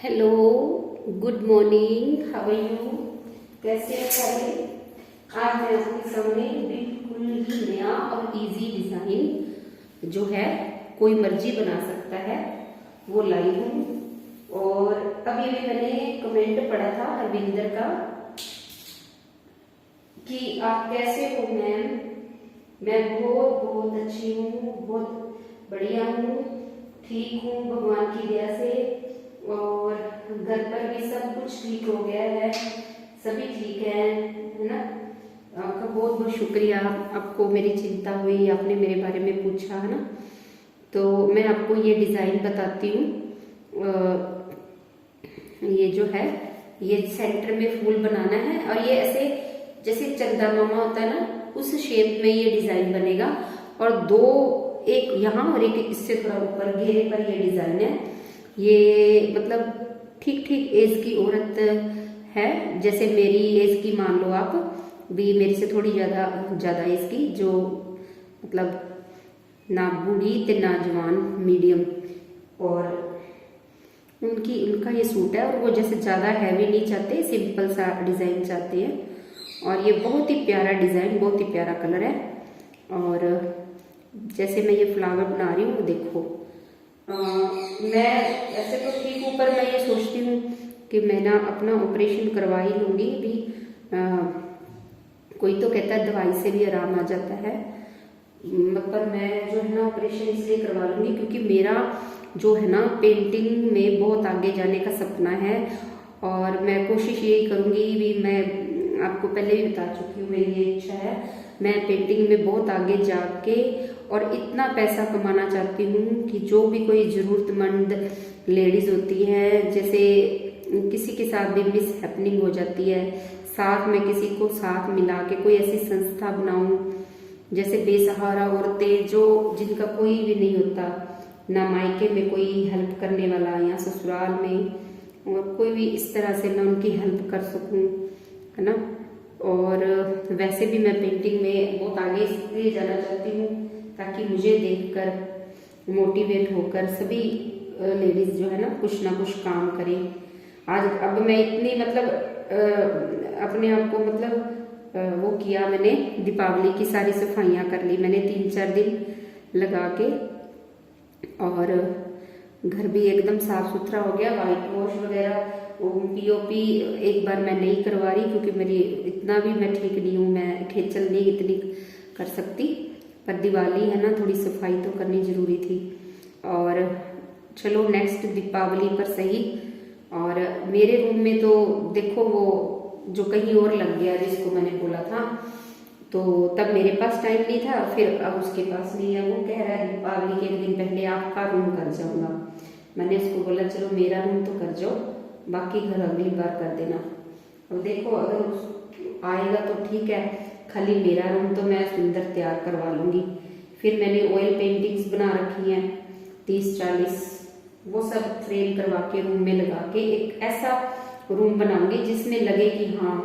Hello, good morning, how are you? कैसे हैं सारे? आज मैं आपके सामने बिल्कुल ही नया और इजी डिजाइन जो है कोई मर्जी बना सकता है वो लाई हूँ। और अभी भी मैंने कमेंट पढ़ा था हरविंदर का कि आप कैसे हो मैम। मैं बहुत बहुत अच्छी हूँ, बहुत बढ़िया हूँ, ठीक हूँ भगवान की दया से। और घर पर भी सब कुछ ठीक हो गया है, सभी ठीक है ना। आपका बहुत बहुत शुक्रिया, आपको मेरी चिंता हुई, आपने मेरे बारे में पूछा है ना। तो मैं आपको ये डिज़ाइन बताती हूँ। ये जो है ये सेंटर में फूल बनाना है और ये ऐसे जैसे चंदा मामा होता है ना उस शेप में ये डिज़ाइन बनेगा। और दो, एक यहाँ और एक इससे थोड़ा ऊपर घेरे पर ये डिज़ाइन है। ये मतलब ठीक ठीक एज की औरत है, जैसे मेरी एज की मान लो आप भी, मेरे से थोड़ी ज़्यादा एज की, जो मतलब ना बूढ़ी ते ना जवान, मीडियम। और उनका ये सूट है और वो जैसे ज़्यादा हैवी नहीं चाहते, सिंपल सा डिज़ाइन चाहते हैं। और ये बहुत ही प्यारा डिज़ाइन, बहुत ही प्यारा कलर है। और जैसे मैं ये फ्लावर बना रही हूँ देखो, मैं ऐसे तो ठीक हूँ, पर मैं ये सोचती हूँ कि मैं ना अपना ऑपरेशन करवा ही लूँगी भी। कोई तो कहता है दवाई से भी आराम आ जाता है, पर मैं जो है ना ऑपरेशन इसलिए करवा लूँगी क्योंकि मेरा जो है ना पेंटिंग में बहुत आगे जाने का सपना है। और मैं कोशिश यही करूँगी भी, मैं आपको पहले भी बता चुकी हूँ मेरी ये इच्छा है, मैं पेंटिंग में बहुत आगे जाके और इतना पैसा कमाना चाहती हूँ कि जो भी कोई ज़रूरतमंद लेडीज़ होती है, जैसे किसी के साथ भी मिस हैपनिंग हो जाती है, साथ में किसी को साथ मिला के कोई ऐसी संस्था बनाऊं, जैसे बेसहारा औरतें जो जिनका कोई भी नहीं होता, ना मायके में कोई हेल्प करने वाला या ससुराल में, और कोई भी इस तरह से मैं उनकी हेल्प कर सकूं, है ना। और वैसे भी मैं पेंटिंग में बहुत आगे इसलिए जाना चाहती हूँ ताकि मुझे देखकर मोटिवेट होकर सभी लेडीज जो है ना कुछ काम करें। आज अब मैं इतनी मतलब अपने आप को मतलब वो किया, मैंने दीपावली की सारी सफाइयाँ कर ली मैंने 3-4 दिन लगा के। और घर भी एकदम साफ सुथरा हो गया, वाइट वॉश वगैरह, पीओपी एक बार मैं नहीं करवा रही क्योंकि मेरी इतना भी मैं ठीक नहीं हूँ, मैं खेचल नहीं इतनी कर सकती, पर दिवाली है ना थोड़ी सफाई तो करनी जरूरी थी। और चलो नेक्स्ट दीपावली पर सही। और मेरे रूम में तो देखो वो जो कहीं और लग गया जिसको मैंने बोला था, तो तब मेरे पास टाइम नहीं था, फिर अब उसके पास नहीं है। वो कह रहा है दीपावली के एक दिन पहले आपका रूम कर जाऊंगा। मैंने उसको बोला चलो मेरा रूम तो कर जाओ, बाकी घर अगली बार कर देना। अब देखो अगर आएगा तो ठीक है, खाली मेरा रूम तो मैं सुंदर तैयार करवा लूंगी। फिर मैंने ऑयल पेंटिंग्स बना रखी हैं 30-40, वो सब फ्रेम करवा के रूम में लगा के एक ऐसा रूम बनाऊंगी जिसमें लगे कि हाँ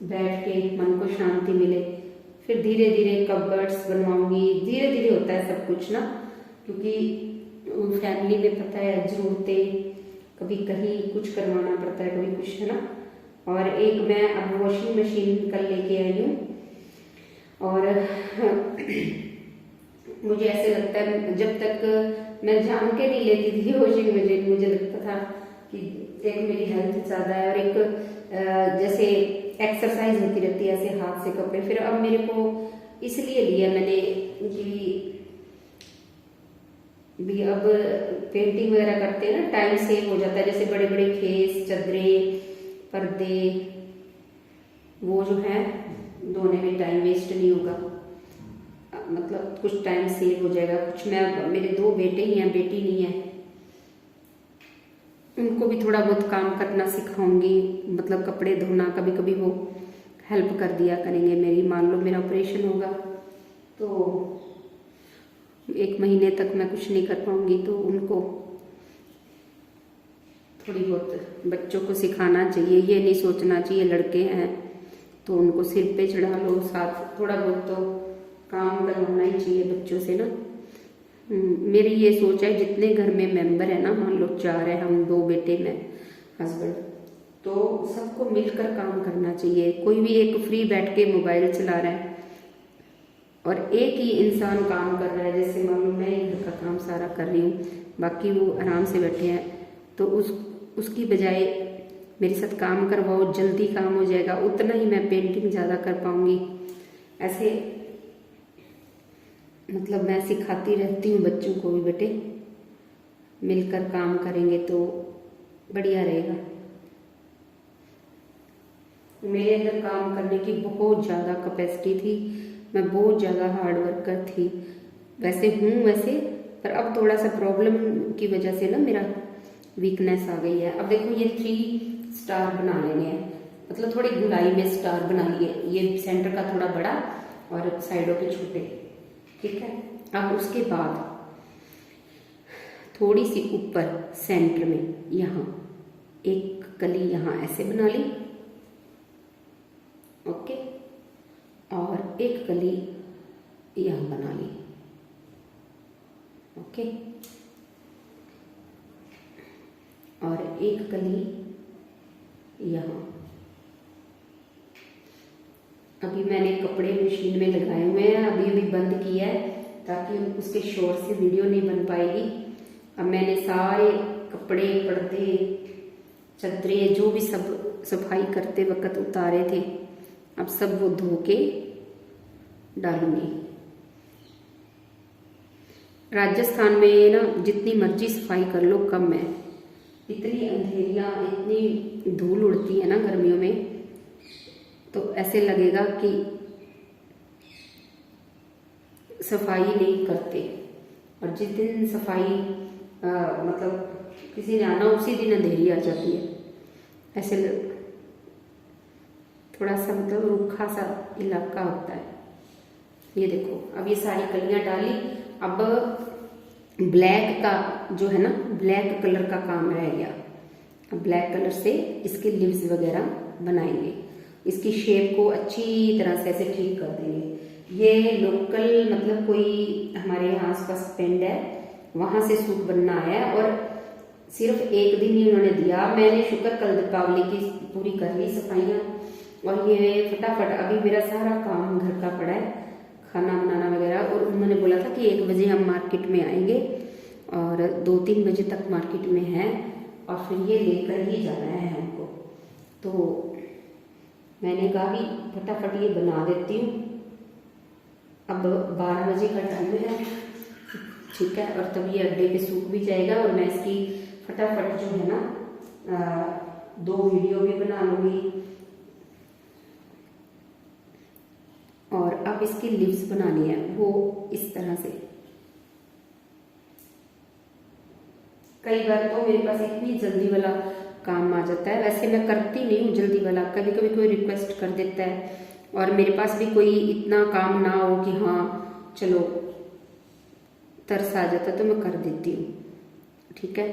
बैठ के मन को शांति मिले। फिर धीरे धीरे कबर्ड्स बनवाऊंगी, धीरे धीरे होता है सब कुछ ना, क्योंकि फैमिली में पता है जरूरतें, कभी कहीं कुछ करवाना पड़ता है, कभी कुछ, है ना। और एक मैं अब वॉशिंग मशीन कल लेके आई हूँ। और मुझे ऐसे लगता है जब तक मैं जान के नहीं लेती थी वॉशिंग मशीन, मुझे लगता था कि एक मेरी हेल्थ ज़्यादा है और एक जैसे एक्सरसाइज होती रहती है ऐसे हाथ से कपड़े। फिर अब मेरे को इसलिए लिया मैंने कि भी अब पेंटिंग वगैरह करते हैं ना, टाइम सेव हो जाता है, जैसे बड़े बड़े खेस, चादरें, पर्दे, वो जो है धोने में टाइम वेस्ट नहीं होगा, मतलब कुछ टाइम सेव हो जाएगा। कुछ मैं, मेरे 2 बेटे ही हैं, बेटी नहीं है, उनको भी थोड़ा बहुत काम करना सिखाऊंगी, मतलब कपड़े धोना, कभी कभी वो हेल्प कर दिया करेंगे मेरी। मान लो मेरा ऑपरेशन होगा तो 1 महीने तक मैं कुछ नहीं कर पाऊंगी, तो उनको थोड़ी बहुत बच्चों को सिखाना चाहिए। ये नहीं सोचना चाहिए लड़के हैं तो उनको सिर पे चढ़ा लो, साथ थोड़ा बहुत तो काम करवाना ही चाहिए बच्चों से ना। मेरी ये सोच है जितने घर में मेंबर है ना, मान लो 4 है, हम 2 बेटे मैं हस्बैंड, तो सबको मिलकर काम करना चाहिए। कोई भी एक फ्री बैठ के मोबाइल चला रहा है और एक ही इंसान काम कर रहा है, जैसे मान लो मैं घर का काम सारा कर रही हूँ, बाकी वो आराम से बैठे हैं, तो उसकी बजाय मेरे साथ काम करवाओ, जल्दी काम हो जाएगा, उतना ही मैं पेंटिंग ज़्यादा कर पाऊँगी। ऐसे मतलब मैं सिखाती रहती हूँ बच्चों को भी, बेटे मिलकर काम करेंगे तो बढ़िया रहेगा। मेरे अंदर काम करने की बहुत ज़्यादा कैपेसिटी थी, मैं बहुत ज़्यादा हार्ड वर्कर थी, वैसे हूँ वैसे, पर अब थोड़ा सा प्रॉब्लम की वजह से ना मेरा वीकनेस आ गई है। अब देखो ये 3 स्टार बना लेने हैं, मतलब थोड़ी गुलाई में स्टार बना लिए, ये सेंटर का थोड़ा बड़ा और साइडों के छोटे, ठीक है। अब उसके बाद थोड़ी सी ऊपर सेंटर में यहाँ एक कली यहाँ ऐसे बना ली, ओके, और एक कली यहाँ बना ली, ओके, और एक कली यहाँ। अभी मैंने कपड़े मशीन में लगाए हुए हैं, अभी अभी बंद किया है ताकि उसके शोर से वीडियो नहीं बन पाएगी। अब मैंने सारे कपड़े, पर्दे, चद्दरें, जो भी सब सफाई करते वक्त उतारे थे, अब सब वो धो के डालूंगी। राजस्थान में ना जितनी मर्जी सफाई कर लो कम है, इतनी अंधेरियां, इतनी धूल उड़ती है ना गर्मियों में, तो ऐसे लगेगा कि सफाई नहीं करते। और जिस दिन सफाई मतलब किसी ने आना, उसी दिन अंधेरी आ जाती है, ऐसे थोड़ा सा मतलब रूखा सा इलाका होता है। ये देखो अब ये सारी कलियां डाली, अब ब्लैक का जो है ना, ब्लैक कलर का काम रह गया। अब ब्लैक कलर से इसके लिव्स वगैरह बनाएंगे, इसकी शेप को अच्छी तरह से ऐसे ठीक कर देंगे। ये लोकल मतलब कोई हमारे यहाँ आसपास पेंड है, वहां से सूट बनना आया है और सिर्फ 1 दिन ही उन्होंने दिया। मैंने शुक्र कल दीपावली की पूरी कर ली सफाइयाँ, और ये फटाफट अभी मेरा सारा काम घर का पड़ा है, खाना बनाना वगैरह। और उन्होंने बोला था कि 1 बजे हम मार्केट में आएंगे और 2-3 बजे तक मार्केट में है, और फिर ये लेकर ही जाना है हमको। तो मैंने कहा कि फटाफट ये बना देती हूँ। अब 12 बजे का टाइम है, ठीक है, और तब ये अड्डे पे सूख भी जाएगा और मैं इसकी फटाफट जो है ना 2 वीडियो भी बना लूँगी। और अब इसकी लिप्स बनानी है वो इस तरह से। कई बार तो मेरे पास इतनी जल्दी वाला काम आ जाता है, वैसे मैं करती नहीं हूँ जल्दी वाला, कभी कभी कोई रिक्वेस्ट कर देता है और मेरे पास भी कोई इतना काम ना हो कि हाँ चलो तरस आ जाता तो मैं कर देती हूँ, ठीक है।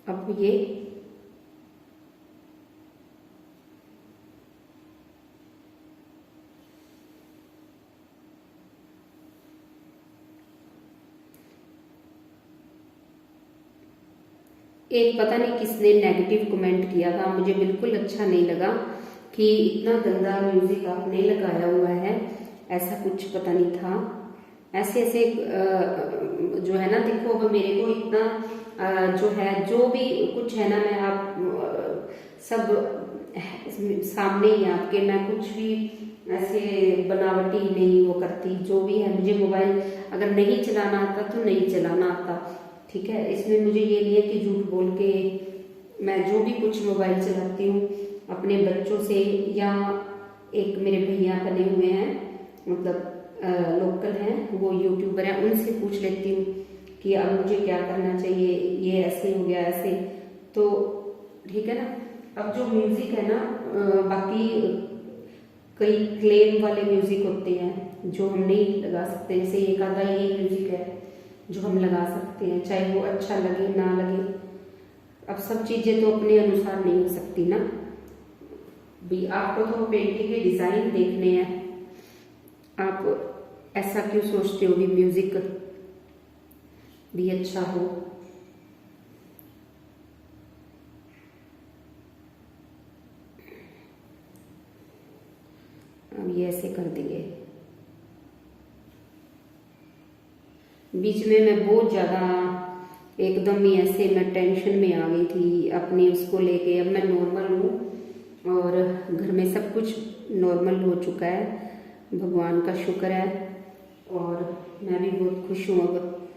अब ये एक पता नहीं किसने नेगेटिव कमेंट किया था, मुझे बिल्कुल अच्छा नहीं लगा कि इतना गंदा म्यूजिक आपने लगाया हुआ है, ऐसा कुछ पता नहीं था। ऐसे ऐसे जो है ना, देखो अब मेरे को इतना जो है, जो भी कुछ है ना, मैं आप सब सामने ही आपके, मैं कुछ भी ऐसे बनावटी नहीं वो करती। जो भी है, मुझे मोबाइल अगर नहीं चलाना आता तो नहीं चलाना आता, ठीक है। इसमें मुझे ये नहीं है कि झूठ बोल के मैं जो भी कुछ मोबाइल चलाती हूँ अपने बच्चों से, या एक मेरे भैया बने हुए हैं मतलब लोकल हैं, वो यूट्यूबर हैं, उनसे पूछ लेती हूँ कि अब मुझे क्या करना चाहिए, ये ऐसे हो गया ऐसे, तो ठीक है ना। अब जो म्यूजिक है ना, बाकी कई क्लेम वाले म्यूजिक होते हैं जो हम नहीं लगा सकते, जैसे एक आधा ये म्यूजिक है जो हम लगा सकते हैं, चाहे वो अच्छा लगे ना लगे। अब सब चीजें तो अपने अनुसार नहीं हो सकती ना, भी आपको तो पेंटिंग के डिजाइन देखने हैं, आप ऐसा क्यों सोचते हो भी म्यूजिक भी अच्छा हो। अब ये ऐसे कर देंगे। बीच में मैं बहुत ज़्यादा एकदम ही ऐसे मैं टेंशन में आ गई थी अपनी उसको लेके। अब मैं नॉर्मल हूँ और घर में सब कुछ नॉर्मल हो चुका है, भगवान का शुक्र है, और मैं भी बहुत खुश हूँ अब।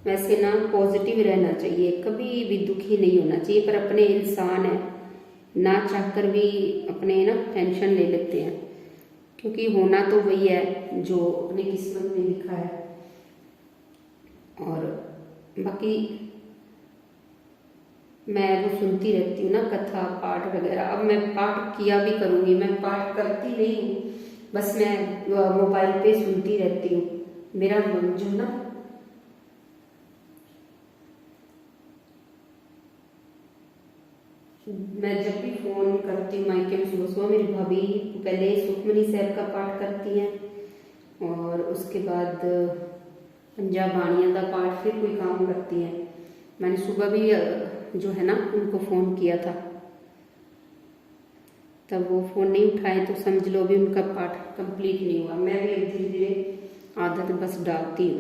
वैसे ना पॉजिटिव रहना चाहिए, कभी भी दुखी नहीं होना चाहिए, पर अपने इंसान है ना चाहकर भी अपने ना टेंशन ले लेते हैं, क्योंकि होना तो वही है जो अपनी किस्मत में लिखा है। और बाकी मैं वो सुनती रहती हूँ ना कथा पाठ वगैरह। अब मैं पाठ किया भी करूँगी, मैं पाठ करती नहीं हूँ, बस मैं मोबाइल पे सुनती रहती हूँ। मेरा मन जो ना मैं जब भी फोन करती हूँ मायके में सुबह सुबह, मेरी भाभी पहले सुखमनी साहब का पाठ करती हैं और उसके बाद पंजाब बाणियां का पाठ, फिर कोई काम करती हैं। मैंने सुबह भी जो है ना उनको फ़ोन किया था, तब वो फ़ोन नहीं उठाए तो समझ लो भी उनका पाठ कंप्लीट नहीं हुआ। मैं भी अब धीरे धीरे आदत बस डालती हूँ।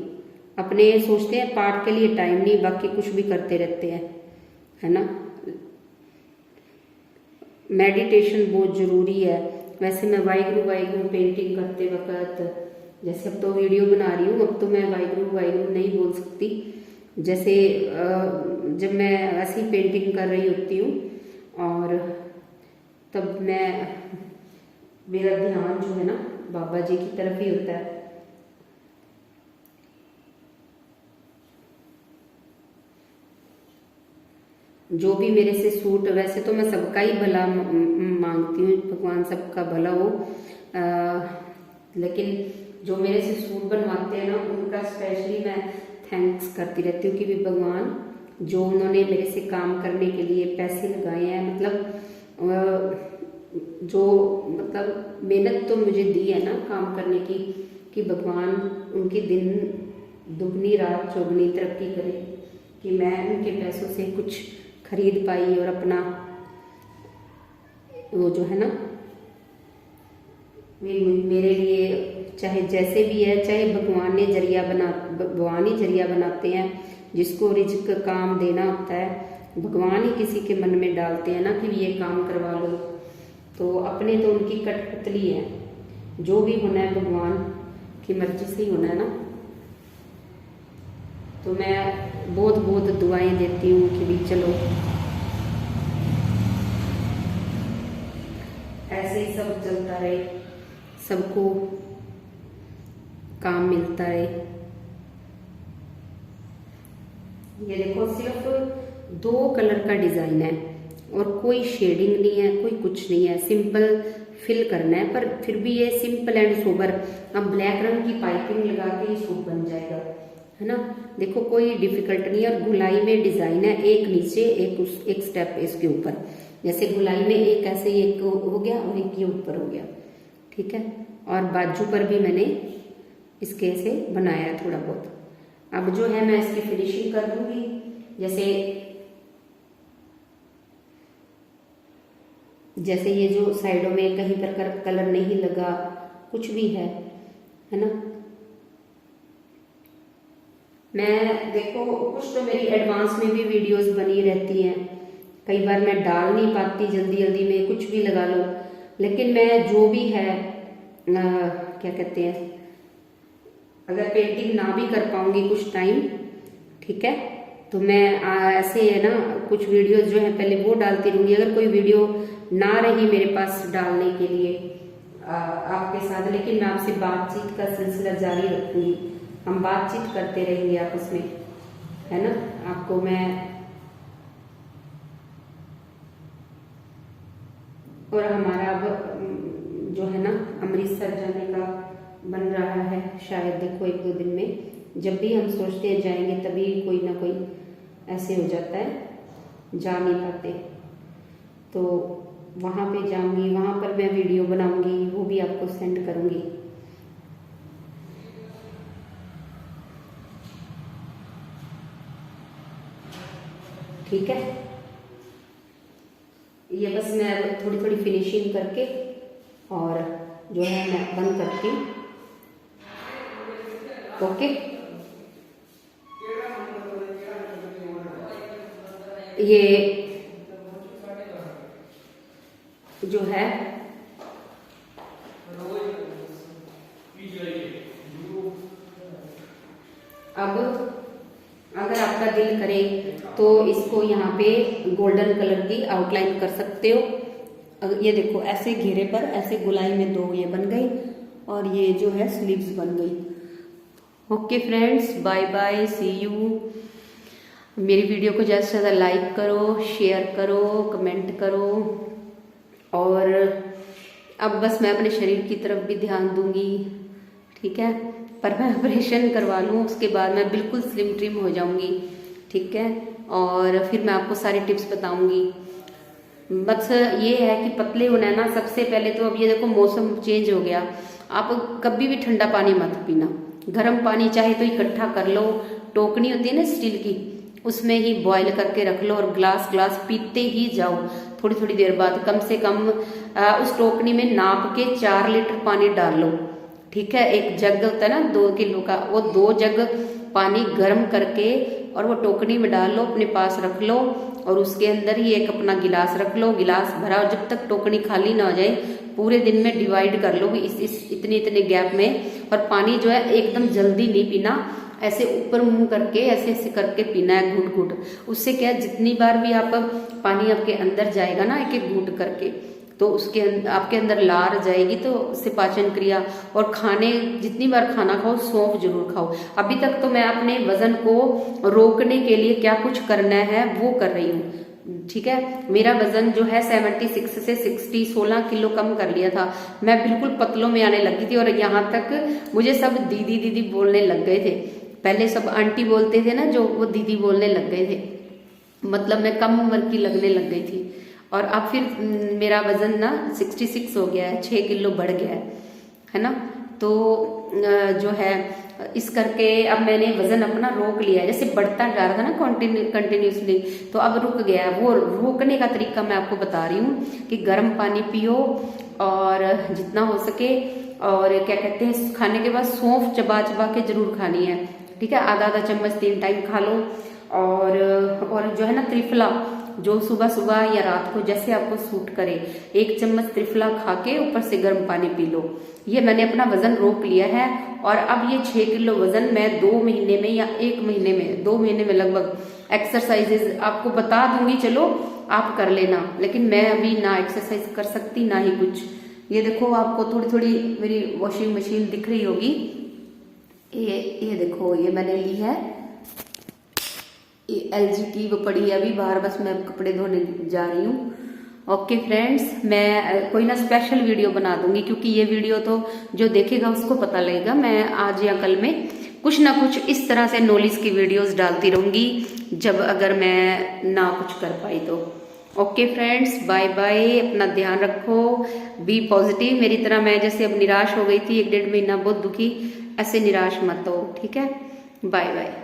अपने सोचते हैं पाठ के लिए टाइम नहीं, बाकी कुछ भी करते रहते हैं, है ना। मेडिटेशन बहुत ज़रूरी है। वैसे मैं वाहिगुरु वाहिगुरु पेंटिंग करते वक्त, जैसे अब तो वीडियो बना रही हूँ, अब तो मैं वाहिगुरु वाहिगुरु नहीं बोल सकती। जैसे जब मैं ऐसी पेंटिंग कर रही होती हूँ और तब मेरा ध्यान जो है ना बाबा जी की तरफ ही होता है। जो भी मेरे से सूट, वैसे तो मैं सबका ही भला मांगती हूँ, भगवान सबका भला हो, लेकिन जो मेरे से सूट बनवाते हैं ना उनका स्पेशली मैं थैंक्स करती रहती हूँ कि भी भगवान जो उन्होंने मेरे से काम करने के लिए पैसे लगाए हैं, मतलब जो मतलब मेहनत तो मुझे दी है ना काम करने की, कि भगवान उनके दिन दुगनी रात चौगनी तरक्की करे, कि मैं उनके पैसों से कुछ खरीद पाई और अपना वो जो है ना मेरे लिए चाहे जैसे भी है, चाहे भगवान ही जरिया बनाते हैं। जिसको रिज्क काम देना होता है भगवान ही किसी के मन में डालते हैं ना कि ये काम करवा लो, तो अपने तो उनकी कठपुतली है। जो भी होना है भगवान की मर्जी से ही होना है ना। तो मैं बहुत बहुत दुआएं देती हूँ कि भी चलो ऐसे ही सब चलता रहे, सबको काम मिलता रहे। ये देखो सिर्फ 2 कलर का डिजाइन है और कोई शेडिंग नहीं है, कोई कुछ नहीं है, सिंपल फिल करना है, पर फिर भी ये सिंपल एंड सोबर। अब ब्लैक रंग की पाइपिंग लगा के ये सूट बन जाएगा, है ना। देखो कोई डिफिकल्ट नहीं है। और गुलाई में डिजाइन है, एक नीचे एक स्टेप इसके ऊपर, जैसे गुलाई में एक ऐसे एक हो गया और एक ये ऊपर हो गया, ठीक है। और बाजू पर भी मैंने इसके ऐसे बनाया है थोड़ा बहुत। अब जो है मैं इसकी फिनिशिंग कर दूंगी। जैसे ये जो साइडों में कहीं पर कलर नहीं लगा, कुछ भी है ना। मैं देखो कुछ तो मेरी एडवांस में भी वीडियोस बनी रहती हैं, कई बार मैं डाल नहीं पाती जल्दी जल्दी में, कुछ भी लगा लो। लेकिन मैं जो भी है क्या कहते हैं, अगर पेंटिंग ना भी कर पाऊंगी कुछ टाइम, ठीक है, तो मैं ऐसे है ना कुछ वीडियोस जो है पहले वो डालती रहूंगी। अगर कोई वीडियो ना रही मेरे पास डालने के लिए आपके साथ, लेकिन मैं आपसे बातचीत का सिलसिला जारी रखूंगी, हम बातचीत करते रहेंगे आपस में, है ना। आपको मैं और हमारा अब जो है ना अमृतसर जाने का बन रहा है शायद, देखो 1-2 दिन में। जब भी हम सोचते हैं जाएंगे तभी कोई ना कोई ऐसे हो जाता है। जा नहीं पाते, तो वहाँ पे जाऊंगी, वहाँ पर मैं वीडियो बनाऊंगी, वो भी आपको सेंड करूंगी। ठीक है, ये बस मैं थोड़ी थोड़ी फिनिशिंग करके और जो है मैं बंद करती हूँ। ओके, ये जो है अब अगर आपका दिल करे तो इसको यहाँ पे गोल्डन कलर की आउटलाइन कर सकते हो। ये देखो ऐसे घेरे पर ऐसे गोलाई में 2 ये बन गई और ये जो है स्लीव्स बन गई। Okay friends, bye bye, see you. मेरी वीडियो को ज़्यादा से ज़्यादा लाइक करो, शेयर करो, कमेंट करो, और अब बस मैं अपने शरीर की तरफ भी ध्यान दूंगी। ठीक है, पर मैं ऑपरेशन करवा लूँ उसके बाद मैं बिल्कुल स्लिम ट्रिम हो जाऊंगी। ठीक है, और फिर मैं आपको सारी टिप्स बताऊंगी। बस ये है कि पतले होना है ना, सबसे पहले तो अब ये देखो मौसम चेंज हो गया, आप कभी भी ठंडा पानी मत पीना, गर्म पानी चाहे तो इकट्ठा कर लो, टोकनी होती है ना स्टील की, उसमें ही बॉईल करके रख लो और ग्लास ग्लास पीते ही जाओ थोड़ी थोड़ी देर बाद। कम से कम उस टोकनी में नाप के 4 लीटर पानी डाल लो। ठीक है, एक जग होता है ना 2 किलो का, वो 2 जग पानी गर्म करके और वो टोकनी में डाल लो, अपने पास रख लो, और उसके अंदर ही एक अपना गिलास रख लो, गिलास भरा, और जब तक टोकनी खाली ना हो जाए पूरे दिन में डिवाइड कर लो इस इतने इतने गैप में। और पानी जो है एकदम जल्दी नहीं पीना, ऐसे ऊपर मुंह करके ऐसे ऐसे करके पीना है, घूट घूट। उससे क्या है, जितनी बार भी आप पानी आपके अंदर जाएगा ना एक एक घूट करके, तो उसके आपके अंदर लार जाएगी, तो उससे पाचन क्रिया। और खाने जितनी बार खाना खाओ सौंफ जरूर खाओ। अभी तक तो मैं अपने वजन को रोकने के लिए क्या कुछ करना है वो कर रही हूँ। ठीक है, मेरा वजन जो है 76 से 60 16 किलो कम कर लिया था, मैं बिल्कुल पतलों में आने लगी थी, और यहाँ तक मुझे सब दीदी दीदी बोलने लग गए थे। पहले सब आंटी बोलते थे ना, जो वो दीदी बोलने लग गए थे, मतलब मैं कम उम्र की लगने लग गई थी। और अब फिर मेरा वजन ना 66 हो गया है, 6 किलो बढ़ गया है ना। तो जो है इस करके अब मैंने वजन अपना रोक लिया है, जैसे बढ़ता जा रहा था ना कंटिन्यूसली, तो अब रुक गया है। वो रोकने का तरीका मैं आपको बता रही हूँ कि गर्म पानी पियो, और जितना हो सके, और क्या कहते हैं, खाने के बाद सौंफ चबा चबा के जरूर खानी है। ठीक है, आधा आधा चम्मच 3 टाइम खा लो। और जो है ना त्रिफला, जो सुबह सुबह या रात को जैसे आपको सूट करे, 1 चम्मच त्रिफला खा के ऊपर से गर्म पानी पी लो। ये मैंने अपना वजन रोक लिया है, और अब ये 6 किलो वजन मैं 2 महीने में या 1 महीने में, 2 महीने में लगभग एक्सरसाइजेज आपको बता दूंगी, चलो आप कर लेना। लेकिन मैं अभी ना एक्सरसाइज कर सकती ना ही कुछ। ये देखो आपको थोड़ी थोड़ी मेरी वॉशिंग मशीन दिख रही होगी, ये देखो, ये मैंने ली है, ये LG की वो पड़ी है अभी बाहर, बस मैं कपड़े धोने जा रही हूँ। ओके फ्रेंड्स, मैं कोई ना स्पेशल वीडियो बना दूंगी, क्योंकि ये वीडियो तो जो देखेगा उसको पता लगेगा। मैं आज या कल में कुछ ना कुछ इस तरह से नॉलेज की वीडियोस डालती रहूंगी, जब अगर मैं ना कुछ कर पाई तो। ओके फ्रेंड्स, बाय बाय, अपना ध्यान रखो, बी पॉजिटिव। मेरी तरह मैं जैसे अब निराश हो गई थी 1 डेढ़ महीना बहुत दुखी, ऐसे निराश मत हो। ठीक है, बाय बाय।